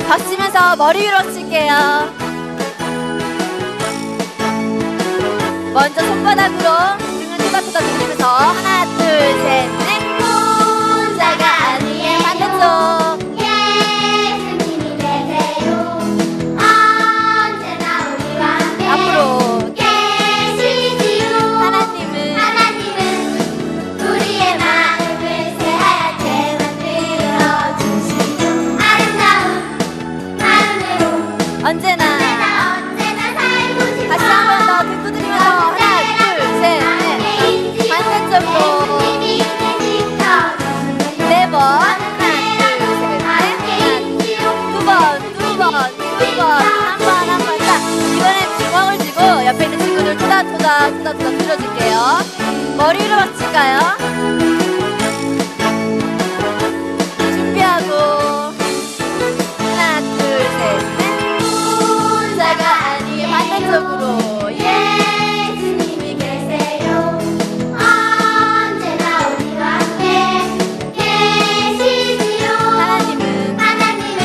박수 치면서 머리 위로 칠게요. 먼저 손바닥으로 등을 토닥토닥 돌리면서 하나, 둘, 셋, 넷. 혼자가 아니에요. 반대쪽. 예수님이 계세요. 언제나 우리와 함께 앞으로. 계시지요. 하나님은 우리의 마음을 새하얗게 만들어 주시죠. 아름다운 마음으로 언제나 살고 싶어. 다시 한 번 더 등 두드리면서 하나, 둘, 셋, 넷. 반대쪽으로 네 번. 하나, 둘, 셋, 넷. 두 번. 한 번. 자, 이번엔 주먹을 쥐고 옆에 있는 친구들 토닥토닥 들어줄게요. 머리 위로 박칠까요? 준비하고 하나, 둘, 셋, 넷. 혼자가 아니에요. 반대쪽으로. 예수님이 계세요. 언제나 우리와 함께 계시지요. 하나님은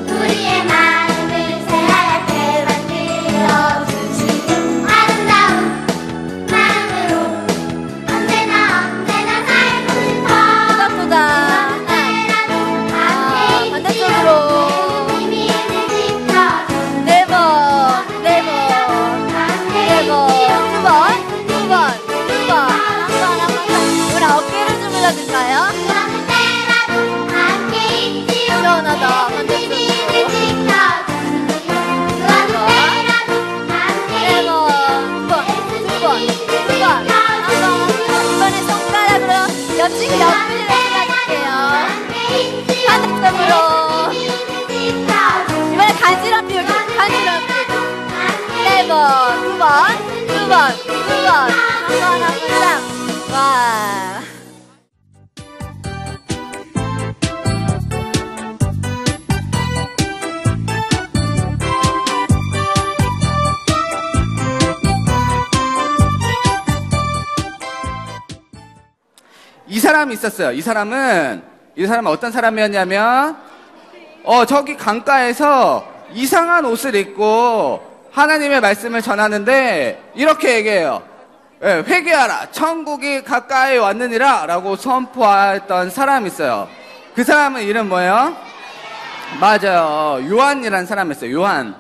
우리의 마음을 새하얗게 만들어 주시죠. 아름다운 마음으로 언제나 살고 싶어. 토닥토닥. 반대쪽으로. 예수님이 지켜줘. 네 번. 두 번. 한 번. 우리 어깨를 주물러줄까요? 어느 때라도 함께 있지요. 또 하나 더. 반대쪽으로. 네 번. 이번에 손가락으로 옆치기 옆구리를 찔러줄게요. 반대쪽으로. 이번에 간지럼 비우기. 네 번. 두 번. 한 번. 와. 이 사람이 있었어요. 이 사람은 어떤 사람이었냐면 저기 강가에서 이상한 옷을 입고 하나님의 말씀을 전하는데 이렇게 얘기해요. 회개하라, 천국이 가까이 왔느니라 라고 선포했던 사람이 있어요. 그 사람은 이름 뭐예요? 맞아요, 요한이라는 사람이었어요.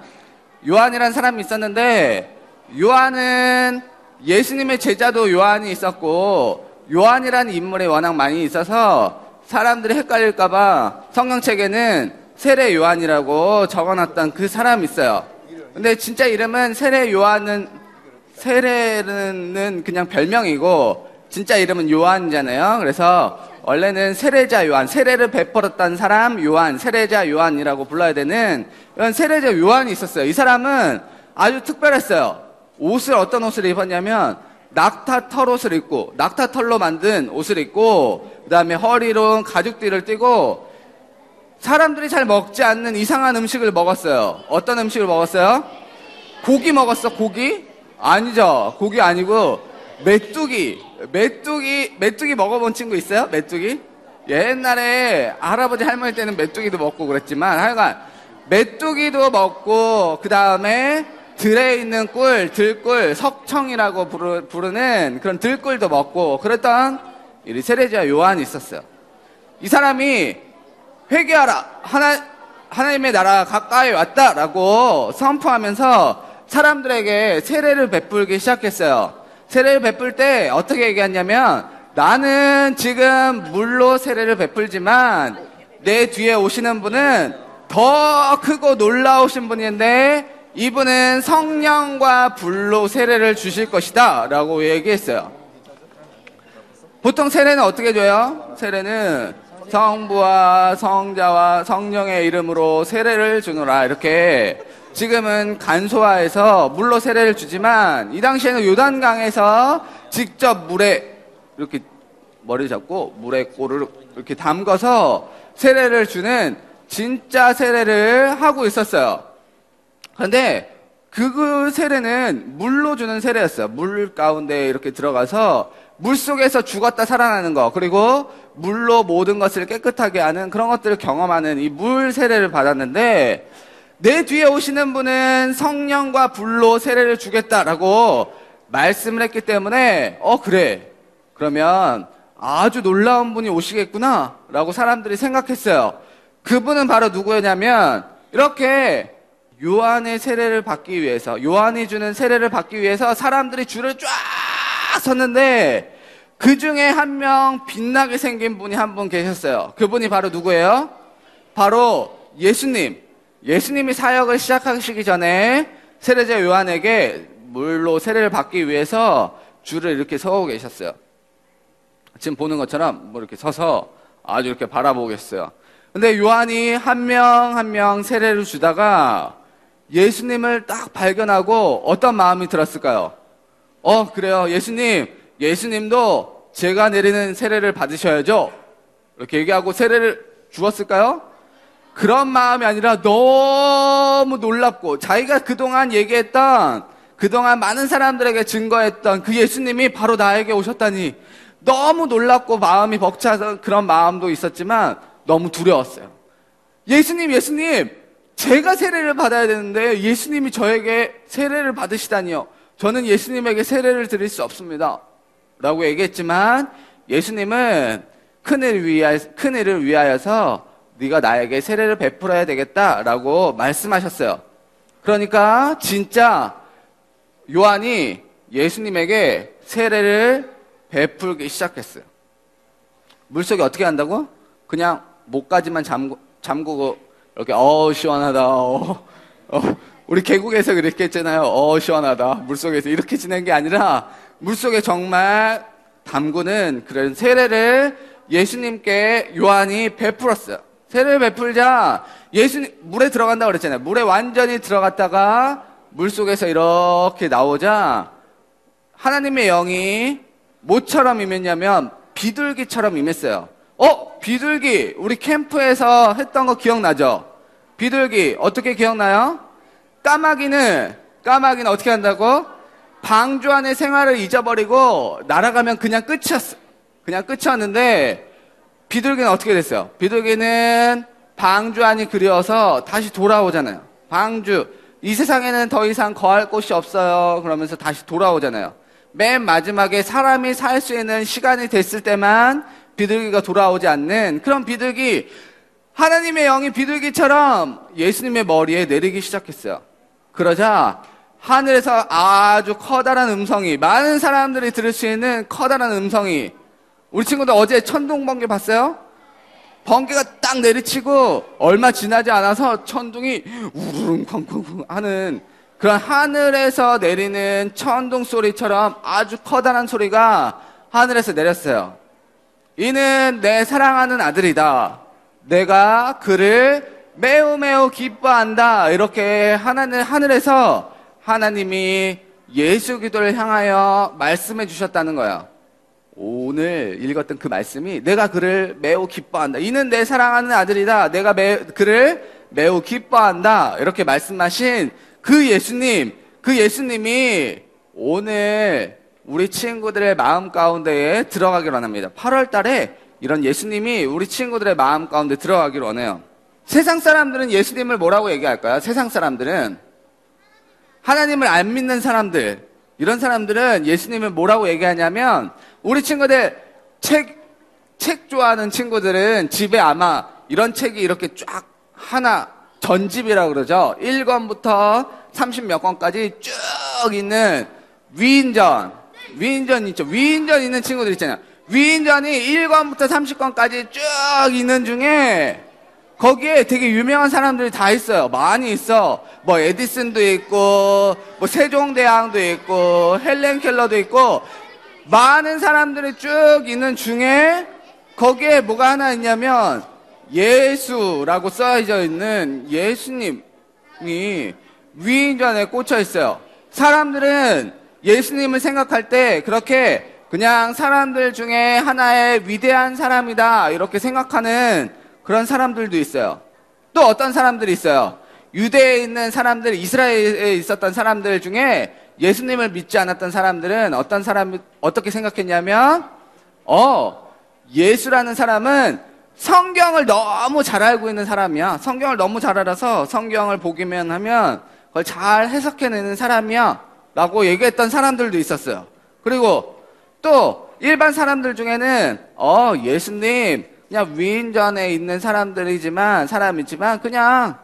요한이라는 사람이 있었는데, 요한은 예수님의 제자도 요한이 있었고, 요한이라는 인물이 워낙 많이 있어서 사람들이 헷갈릴까봐 성경책에는 세례 요한이라고 적어놨던 그 사람이 있어요. 근데 진짜 이름은 세례는 그냥 별명이고 진짜 이름은 요한이잖아요. 그래서 원래는 세례자 요한, 세례를 베풀었던 사람 요한, 세례자 요한이라고 불러야 되는 이런 세례자 요한이 있었어요. 이 사람은 아주 특별했어요. 어떤 옷을 입었냐면 낙타털 옷을 입고, 낙타털로 만든 옷을 입고, 그 다음에 허리로 가죽띠를 띠고, 사람들이 잘 먹지 않는 이상한 음식을 먹었어요. 어떤 음식을 먹었어요? 고기 먹었어, 고기? 아니죠. 고기 아니고, 메뚜기 먹어본 친구 있어요? 메뚜기? 옛날에 할아버지 할머니 때는 메뚜기도 먹고 그랬지만, 하여간, 메뚜기도 먹고, 그 다음에, 들에 있는 들꿀, 석청이라고 부르는 그런 들꿀도 먹고 그랬던 이 세례자 요한이 있었어요. 이 사람이 회개하라, 하나님의 나라가 가까이 왔다라고 선포하면서 사람들에게 세례를 베풀기 시작했어요. 세례를 베풀 때 어떻게 얘기했냐면, 나는 지금 물로 세례를 베풀지만 내 뒤에 오시는 분은 더 크고 놀라우신 분인데 이분은 성령과 불로 세례를 주실 것이다 라고 얘기했어요. 보통 세례는 어떻게 줘요? 세례는 성부와 성자와 성령의 이름으로 세례를 주노라. 이렇게 지금은 간소화해서 물로 세례를 주지만 이 당시에는 요단강에서 직접 물에 이렇게 머리 잡고 물에 꼬르륵 이렇게 담가서 세례를 주는 진짜 세례를 하고 있었어요. 그런데 그 세례는 물로 주는 세례였어요. 물 가운데 이렇게 들어가서 물 속에서 죽었다 살아나는 거, 그리고 물로 모든 것을 깨끗하게 하는 그런 것들을 경험하는 이 물 세례를 받았는데, 내 뒤에 오시는 분은 성령과 불로 세례를 주겠다라고 말씀을 했기 때문에 그래, 그러면 아주 놀라운 분이 오시겠구나 라고 사람들이 생각했어요. 그분은 바로 누구였냐면, 이렇게 요한의 세례를 받기 위해서, 요한이 주는 세례를 받기 위해서 사람들이 줄을 쫙 섰는데, 그 중에 한 명 빛나게 생긴 분이 한 분 계셨어요. 그분이 바로 누구예요? 바로 예수님. 예수님이 사역을 시작하시기 전에 세례자 요한에게 물로 세례를 받기 위해서 줄을 이렇게 서고 계셨어요. 지금 보는 것처럼 뭐 이렇게 서서 아주 이렇게 바라보고 계셨어요. 근데 요한이 한 명 한 명 세례를 주다가 예수님을 딱 발견하고 어떤 마음이 들었을까요? 그래요. 예수님도 제가 내리는 세례를 받으셔야죠. 이렇게 얘기하고 세례를 주었을까요? 그런 마음이 아니라 너무 놀랍고, 자기가 그동안 얘기했던, 그동안 많은 사람들에게 증거했던 그 예수님이 바로 나에게 오셨다니 너무 놀랍고 마음이 벅차서 그런 마음도 있었지만 너무 두려웠어요. 예수님, 제가 세례를 받아야 되는데 예수님이 저에게 세례를 받으시다니요. 저는 예수님에게 세례를 드릴 수 없습니다 라고 얘기했지만, 예수님은 큰일을 위하여서 네가 나에게 세례를 베풀어야 되겠다라고 말씀하셨어요. 그러니까 진짜 요한이 예수님에게 세례를 베풀기 시작했어요. 물속에 어떻게 한다고? 그냥 목까지만 잠그고 이렇게 시원하다. 우리 계곡에서 그렇게 했잖아요. 시원하다. 물속에서 이렇게 지낸 게 아니라 물속에 정말 담그는 그런 세례를 예수님께 요한이 베풀었어요. 세례를 베풀자 예수님 물에 들어간다고 그랬잖아요. 물에 완전히 들어갔다가 물속에서 이렇게 나오자 하나님의 영이 뭐처럼 임했냐면 비둘기처럼 임했어요. 비둘기, 우리 캠프에서 했던 거 기억나죠? 비둘기 어떻게 기억나요? 까마귀는 어떻게 한다고? 방주 안의 생활을 잊어버리고 날아가면 그냥 끝이었어요. 그냥 끝이었는데 비둘기는 어떻게 됐어요? 비둘기는 방주 안이 그리워서 다시 돌아오잖아요. 방주, 이 세상에는 더 이상 거할 곳이 없어요 그러면서 다시 돌아오잖아요. 맨 마지막에 사람이 살 수 있는 시간이 됐을 때만 비둘기가 돌아오지 않는 그런 비둘기, 하나님의 영이 비둘기처럼 예수님의 머리에 내리기 시작했어요. 그러자 하늘에서 아주 커다란 음성이, 많은 사람들이 들을 수 있는 커다란 음성이, 우리 친구들 어제 천둥 번개 봤어요? 번개가 딱 내리치고 얼마 지나지 않아서 천둥이 우르릉 쾅쾅 하는 그런 하늘에서 내리는 천둥 소리처럼 아주 커다란 소리가 하늘에서 내렸어요. 이는 내 사랑하는 아들이다. 내가 그를 매우 매우 기뻐한다. 이렇게 하늘에서 하나님이 예수 그리스도를 향하여 말씀해 주셨다는 거예요. 오늘 읽었던 그 말씀이 내가 그를 매우 기뻐한다. 이는 내 사랑하는 아들이다. 내가 그를 매우 기뻐한다. 이렇게 말씀하신 그 예수님이 오늘 우리 친구들의 마음 가운데에 들어가기를 원합니다. 8월 달에 이런 예수님이 우리 친구들의 마음 가운데 들어가기를 원해요. 세상 사람들은 예수님을 뭐라고 얘기할까요? 세상 사람들은, 하나님을 안 믿는 사람들, 이런 사람들은 예수님을 뭐라고 얘기하냐면, 우리 친구들 책 좋아하는 친구들은 집에 아마 이런 책이 이렇게 쫙 하나, 전집이라고 그러죠. 1권부터 30몇 권까지 쭉 있는 위인전 있죠. 위인전 있는 친구들 있잖아요. 위인전이 1권부터 30권까지 쭉 있는 중에 거기에 되게 유명한 사람들이 다 있어요. 많이 있어. 뭐 에디슨도 있고, 뭐 세종대왕도 있고, 헬렌 켈러도 있고, 많은 사람들이 쭉 있는 중에 거기에 뭐가 하나 있냐면 예수라고 써져 있는 예수님이 위인전에 꽂혀 있어요. 사람들은 예수님을 생각할 때 그렇게 그냥 사람들 중에 하나의 위대한 사람이다 이렇게 생각하는 그런 사람들도 있어요. 또 어떤 사람들이 있어요. 유대에 있는 사람들, 이스라엘에 있었던 사람들 중에 예수님을 믿지 않았던 사람들은 어떻게 생각했냐면 예수라는 사람은 성경을 너무 잘 알고 있는 사람이야. 성경을 너무 잘 알아서 성경을 보기만 하면 그걸 잘 해석해내는 사람이야 라고 얘기했던 사람들도 있었어요. 그리고 또 일반 사람들 중에는 예수님 그냥 위인전에 있는 사람이지만 그냥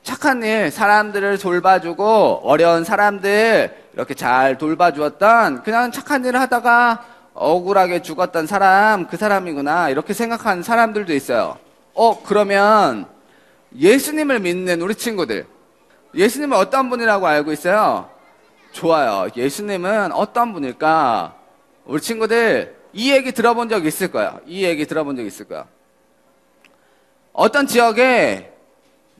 착한 일, 사람들을 돌봐주고 어려운 사람들 이렇게 잘 돌봐주었던 그냥 착한 일을 하다가 억울하게 죽었던 사람, 그 사람이구나 이렇게 생각하는 사람들도 있어요. 그러면 예수님을 믿는 우리 친구들, 예수님은 어떤 분이라고 알고 있어요? 좋아요. 예수님은 어떤 분일까? 우리 친구들 이 얘기 들어본 적 있을 거야. 어떤 지역에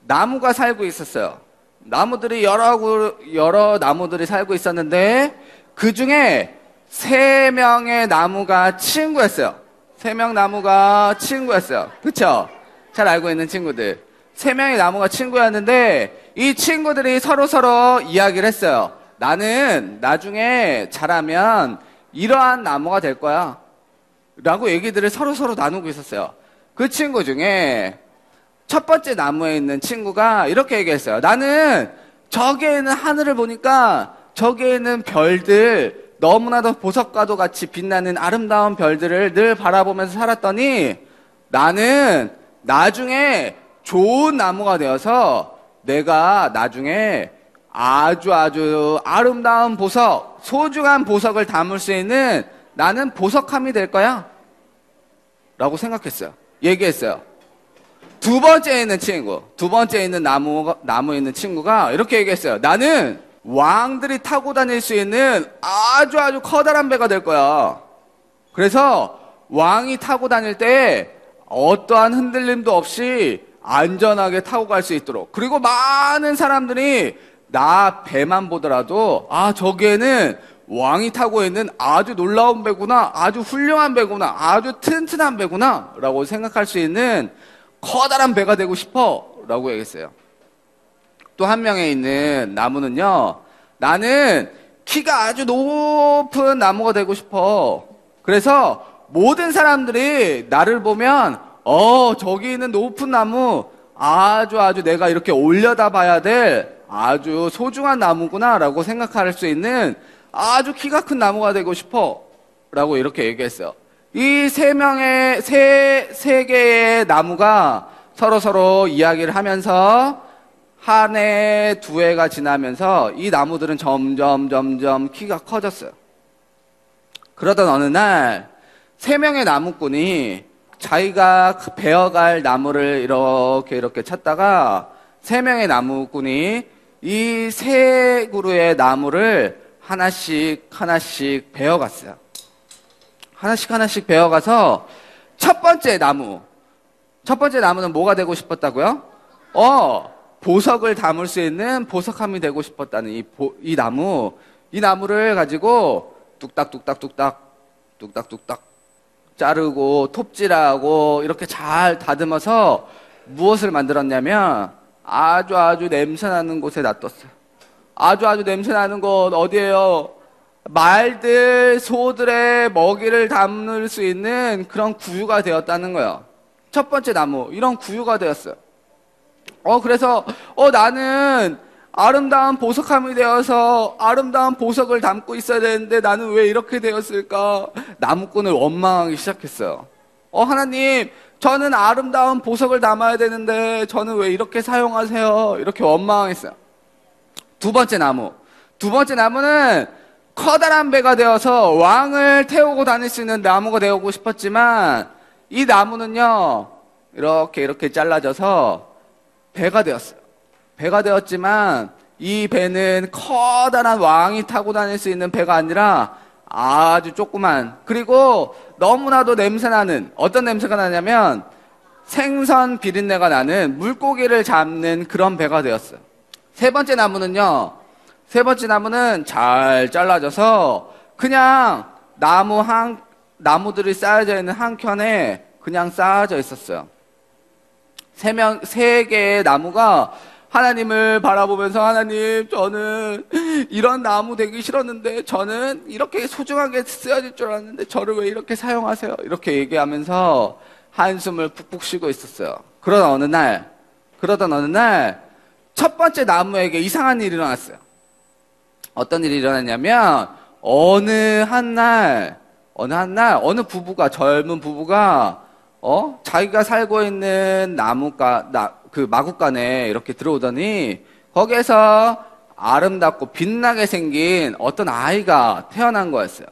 나무가 살고 있었어요. 나무들이 여러 나무들이 살고 있었는데 그 중에 3명의 나무가 친구였어요. 3명 나무가 친구였어요. 그쵸? 잘 알고 있는 친구들. 3명의 나무가 친구였는데 이 친구들이 서로 이야기를 했어요. 나는 나중에 자라면 이러한 나무가 될 거야 라고 얘기들을 서로 나누고 있었어요. 그 친구 중에 첫 번째 나무에 있는 친구가 이렇게 얘기했어요. 나는 저기에 있는 하늘을 보니까 저기에 있는 별들, 너무나도 보석과도 같이 빛나는 아름다운 별들을 늘 바라보면서 살았더니 나는 나중에 좋은 나무가 되어서 내가 나중에 아주 아름다운 보석, 소중한 보석을 담을 수 있는 나는 보석함이 될 거야 라고 생각했어요. 얘기했어요. 두 번째에 있는 나무에 있는 친구가 이렇게 얘기했어요. 나는 왕들이 타고 다닐 수 있는 아주 커다란 배가 될 거야. 그래서 왕이 타고 다닐 때 어떠한 흔들림도 없이 안전하게 타고 갈 수 있도록. 그리고 많은 사람들이 나 배만 보더라도 저기에는 왕이 타고 있는 아주 놀라운 배구나, 아주 훌륭한 배구나, 아주 튼튼한 배구나 라고 생각할 수 있는 커다란 배가 되고 싶어 라고 얘기했어요. 또 한 명에 있는 나무는요, 나는 키가 아주 높은 나무가 되고 싶어. 그래서 모든 사람들이 나를 보면 저기 있는 높은 나무 아주 내가 이렇게 올려다 봐야 될 아주 소중한 나무구나 라고 생각할 수 있는 아주 키가 큰 나무가 되고 싶어 라고 이렇게 얘기했어요. 이 세 개의 나무가 서로 이야기를 하면서 한 해, 2해가 지나면서 이 나무들은 점점 키가 커졌어요. 그러던 어느 날 3명의 나무꾼이 자기가 베어갈 나무를 이렇게 찾다가 3명의 나무꾼이 이 3그루의 나무를 하나씩 베어갔어요. 하나씩 베어가서 첫 번째 나무는 뭐가 되고 싶었다고요? 보석을 담을 수 있는 보석함이 되고 싶었다는 이 나무를 가지고 뚝딱뚝딱 자르고 톱질하고 이렇게 잘 다듬어서 무엇을 만들었냐면 아주 냄새나는 곳에 놔뒀어요. 아주 냄새나는 곳 어디예요? 말들, 소들의 먹이를 담을 수 있는 그런 구유가 되었다는 거예요. 첫 번째 나무, 이런 구유가 되었어요. 그래서 나는 아름다운 보석함이 되어서 아름다운 보석을 담고 있어야 되는데 나는 왜 이렇게 되었을까? 나무꾼을 원망하기 시작했어요. 하나님, 저는 아름다운 보석을 담아야 되는데 저는 왜 이렇게 사용하세요? 이렇게 원망했어요. 두 번째 나무는 커다란 배가 되어서 왕을 태우고 다닐 수 있는 나무가 되고 싶었지만 이 나무는요, 이렇게 잘라져서 배가 되었어요. 배가 되었지만 이 배는 커다란 왕이 타고 다닐 수 있는 배가 아니라 아주 조그만, 그리고 너무나도 냄새나는, 어떤 냄새가 나냐면 생선 비린내가 나는 물고기를 잡는 그런 배가 되었어요. 세 번째 나무는요, 세 번째 나무는 잘 잘라져서 그냥 나무들이 쌓여져 있는 한 켠에 그냥 쌓여져 있었어요. 세 개의 나무가 하나님을 바라보면서, 하나님, 저는 이런 나무 되기 싫었는데, 저는 이렇게 소중하게 쓰여질 줄 알았는데 저를 왜 이렇게 사용하세요? 이렇게 얘기하면서 한숨을 푹푹 쉬고 있었어요. 그러던 어느 날 첫 번째 나무에게 이상한 일이 일어났어요. 어떤 일이 일어났냐면 어느 젊은 부부가 자기가 살고 있는 그 마구간에 이렇게 들어오더니 거기에서 아름답고 빛나게 생긴 어떤 아이가 태어난 거였어요.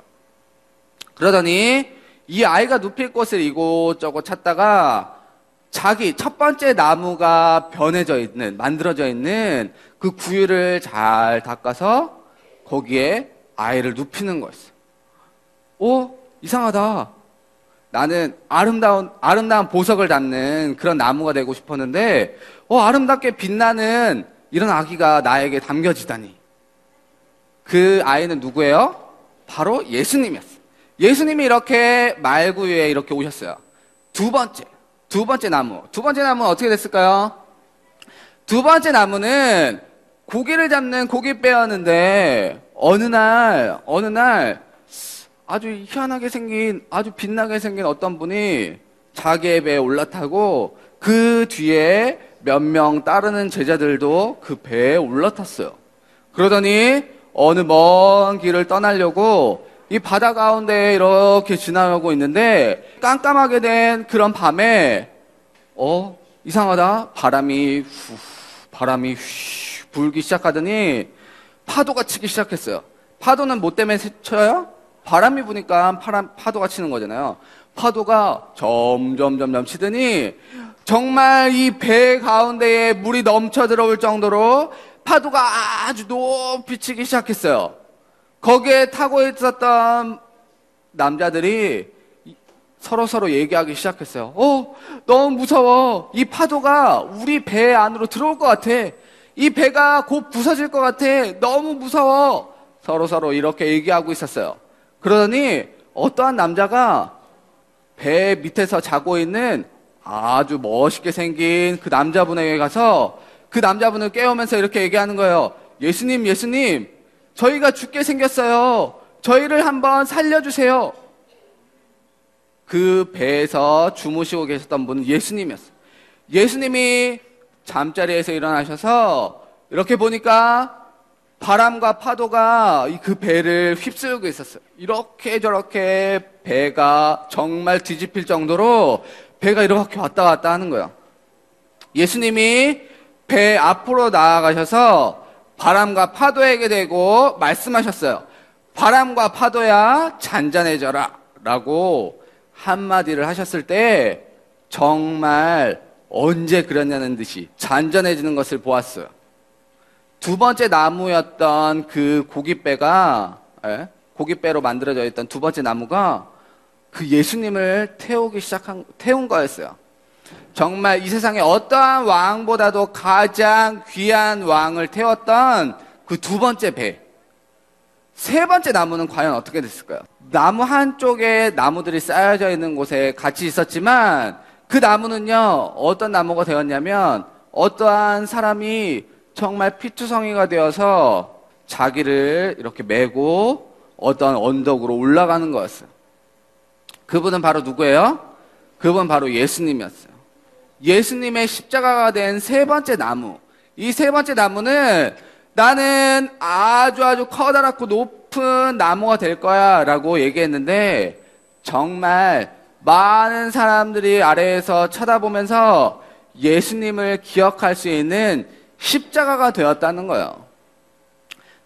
그러더니 이 아이가 눕힐 곳을 이곳저곳 찾다가 자기 첫 번째 나무가 만들어져 있는 그 구유를 잘 닦아서 거기에 아이를 눕히는 거였어요. 이상하다. 나는 아름다운 보석을 담는 그런 나무가 되고 싶었는데, 아름답게 빛나는 이런 아기가 나에게 담겨지다니. 그 아이는 누구예요? 바로 예수님이었어요. 예수님이 이렇게 말구유에 이렇게 오셨어요. 두 번째 나무는 어떻게 됐을까요? 두 번째 나무는 고기를 잡는 고깃배였는데, 어느 날, 아주 희한하게 생긴, 아주 빛나게 생긴 어떤 분이 자기의 배에 올라타고 그 뒤에 몇 명 따르는 제자들도 그 배에 올라탔어요. 그러더니 어느 먼 길을 떠나려고 이 바다 가운데 이렇게 지나가고 있는데 깜깜하게 된 그런 밤에 이상하다. 바람이 불기 시작하더니 파도가 치기 시작했어요. 파도는 뭐 때문에 쳐요? 바람이 부니까 파도가 치는 거잖아요. 파도가 점점 치더니 정말 이 배 가운데에 물이 넘쳐 들어올 정도로 파도가 아주 높이 치기 시작했어요. 거기에 타고 있었던 남자들이 서로 얘기하기 시작했어요. 너무 무서워. 이 파도가 우리 배 안으로 들어올 것 같아. 이 배가 곧 부서질 것 같아. 너무 무서워. 서로 이렇게 얘기하고 있었어요. 그러더니 어떠한 남자가 배 밑에서 자고 있는 아주 멋있게 생긴 그 남자분에게 가서 그 남자분을 깨우면서 이렇게 얘기하는 거예요. 예수님, 저희가 죽게 생겼어요. 저희를 한번 살려주세요. 그 배에서 주무시고 계셨던 분은 예수님이었어요. 예수님이 잠자리에서 일어나셔서 이렇게 보니까 바람과 파도가 그 배를 휩쓸고 있었어요. 이렇게 저렇게 배가 정말 뒤집힐 정도로 배가 이렇게 왔다 갔다 하는 거예요. 예수님이 배 앞으로 나아가셔서 바람과 파도에게 대고 말씀하셨어요. 바람과 파도야 잔잔해져라 라고 한마디를 하셨을 때 정말 언제 그랬냐는 듯이 잔잔해지는 것을 보았어요. 두 번째 나무였던 그 고깃배로 만들어져 있던 두 번째 나무가 그 예수님을 태운 거였어요. 정말 이 세상에 어떠한 왕보다도 가장 귀한 왕을 태웠던 그 두 번째 배. 세 번째 나무는 과연 어떻게 됐을까요? 나무 한쪽에 나무들이 쌓여져 있는 곳에 같이 있었지만 그 나무는요, 어떤 나무가 되었냐면 어떠한 사람이 정말 피투성이가 되어서 자기를 이렇게 메고 어떤 언덕으로 올라가는 거였어요. 그분은 바로 누구예요? 그분은 바로 예수님이었어요. 예수님의 십자가가 된 세 번째 나무. 이 세 번째 나무는 나는 아주 커다랗고 높은 나무가 될 거야 라고 얘기했는데 정말 많은 사람들이 아래에서 쳐다보면서 예수님을 기억할 수 있는 십자가가 되었다는 거예요.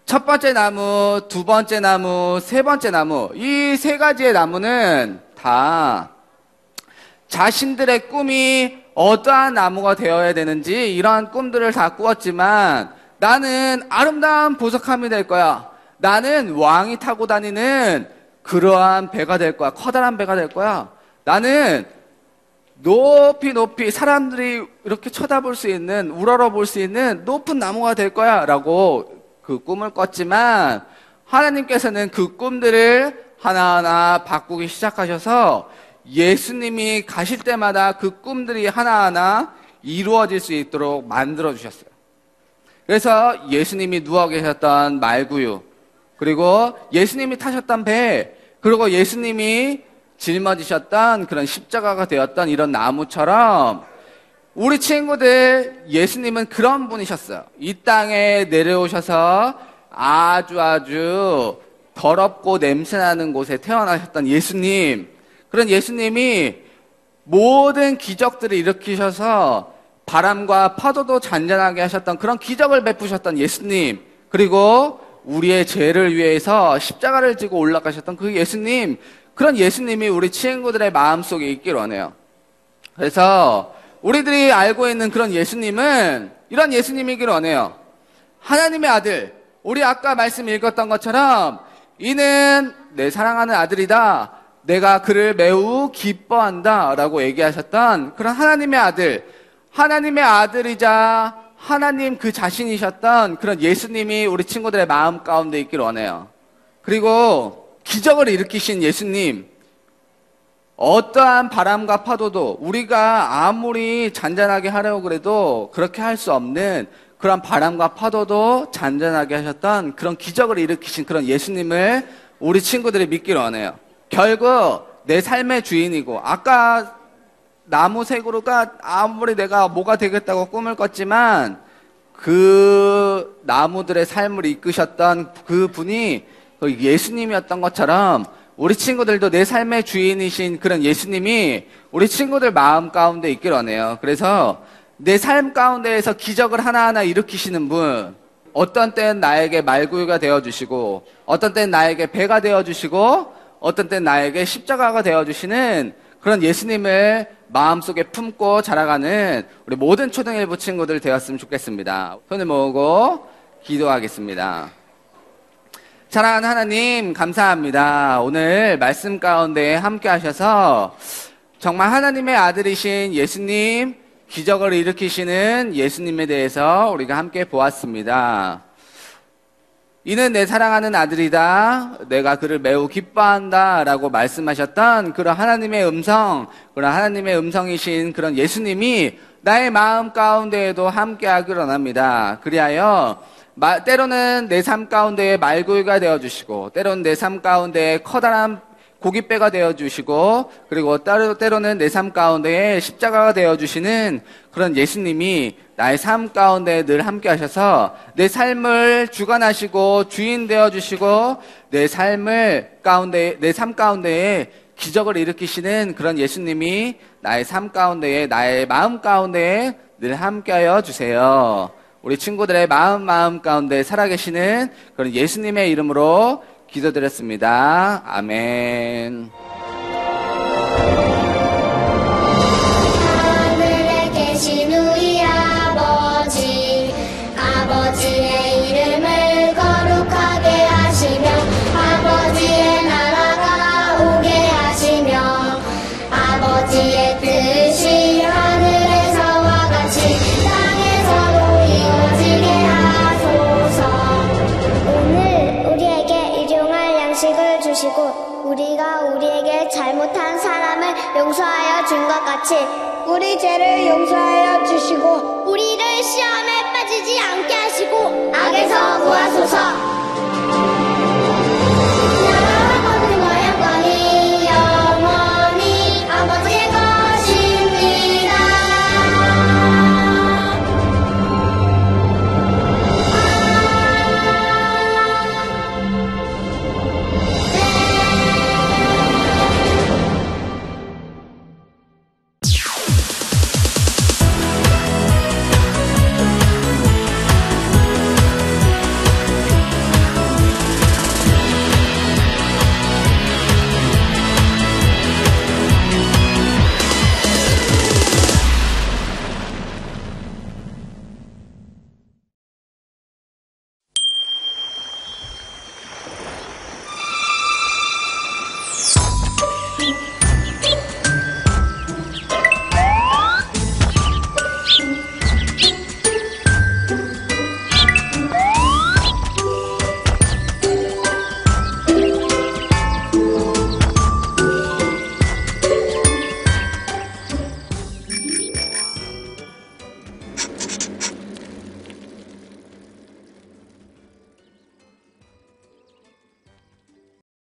첫 번째 나무, 두 번째 나무, 세 번째 나무, 이 세 가지의 나무는 다 자신들의 꿈이 어떠한 나무가 되어야 되는지 이러한 꿈들을 다 꾸었지만 나는 아름다운 보석함이 될 거야. 나는 왕이 타고 다니는 그러한 배가 될 거야. 커다란 배가 될 거야. 나는 높이 높이 사람들이 이렇게 쳐다볼 수 있는, 우러러 볼 수 있는 높은 나무가 될 거야 라고 그 꿈을 꿨지만 하나님께서는 그 꿈들을 하나하나 바꾸기 시작하셔서 예수님이 가실 때마다 그 꿈들이 하나하나 이루어질 수 있도록 만들어 주셨어요. 그래서 예수님이 누워 계셨던 말구유, 그리고 예수님이 타셨던 배, 그리고 예수님이 짊어지셨던 그런 십자가가 되었던 이런 나무처럼 우리 친구들 예수님은 그런 분이셨어요. 이 땅에 내려오셔서 아주 더럽고 냄새나는 곳에 태어나셨던 예수님, 그런 예수님이 모든 기적들을 일으키셔서 바람과 파도도 잔잔하게 하셨던 그런 기적을 베푸셨던 예수님, 그리고 우리의 죄를 위해서 십자가를 지고 올라가셨던 그 예수님, 그런 예수님이 우리 친구들의 마음속에 있길 원해요. 그래서 우리들이 알고 있는 그런 예수님은 이런 예수님이길 원해요. 하나님의 아들, 우리 아까 말씀 읽었던 것처럼 이는 내 사랑하는 아들이다, 내가 그를 매우 기뻐한다 라고 얘기하셨던 그런 하나님의 아들, 하나님의 아들이자 하나님 그 자신이셨던 그런 예수님이 우리 친구들의 마음 가운데 있길 원해요. 그리고 기적을 일으키신 예수님, 어떠한 바람과 파도도 우리가 아무리 잔잔하게 하려고 그래도 그렇게 할 수 없는 그런 바람과 파도도 잔잔하게 하셨던 그런 기적을 일으키신 그런 예수님을 우리 친구들이 믿길 원해요. 결국 내 삶의 주인이고, 아까 나무 새그루가 아무리 내가 뭐가 되겠다고 꿈을 꿨지만 그 나무들의 삶을 이끄셨던 그 분이 예수님이었던 것처럼 우리 친구들도 내 삶의 주인이신 그런 예수님이 우리 친구들 마음 가운데 있길 원해요. 그래서 내 삶 가운데에서 기적을 하나하나 일으키시는 분, 어떤 때는 나에게 말구유가 되어주시고, 어떤 때는 나에게 배가 되어주시고, 어떤 때는 나에게 십자가가 되어주시는 그런 예수님을 마음속에 품고 자라가는 우리 모든 초등일부 친구들 되었으면 좋겠습니다. 손을 모으고 기도하겠습니다. 사랑하는 하나님, 감사합니다. 오늘 말씀 가운데 함께 하셔서 정말 하나님의 아들이신 예수님, 기적을 일으키시는 예수님에 대해서 우리가 함께 보았습니다. 이는 내 사랑하는 아들이다, 내가 그를 매우 기뻐한다 라고 말씀하셨던 그런 하나님의 음성, 그런 하나님의 음성이신 그런 예수님이 나의 마음 가운데에도 함께 하기를 원합니다. 그리하여 때로는 내 삶 가운데에 말구유가 되어주시고, 때로는 내 삶 가운데에 커다란 고깃배가 되어주시고, 그리고 때로는 내 삶 가운데에 십자가가 되어주시는 그런 예수님이 나의 삶 가운데 늘 함께 하셔서 내 삶을 주관하시고 주인 되어주시고 내 삶 가운데에 기적을 일으키시는 그런 예수님이 나의 삶 가운데에, 나의 마음 가운데에 늘 함께하여 주세요. 우리 친구들의 마음 가운데 살아계시는 그런 예수님의 이름으로 기도드렸습니다. 아멘. 하늘에 계신 우리 아버지, 아버지의 이름을 거룩하게 하시며 아버지의 나라가 오게 하시며 아버지의 뜻이 하늘에서와 같이 땅에서도 이루어지게 하소서. 오늘 우리에게 일용할 양식을 주시고 우리가 우리에게 잘못한 사람을 용서하여 준 것 같이 우리 죄를 용서하여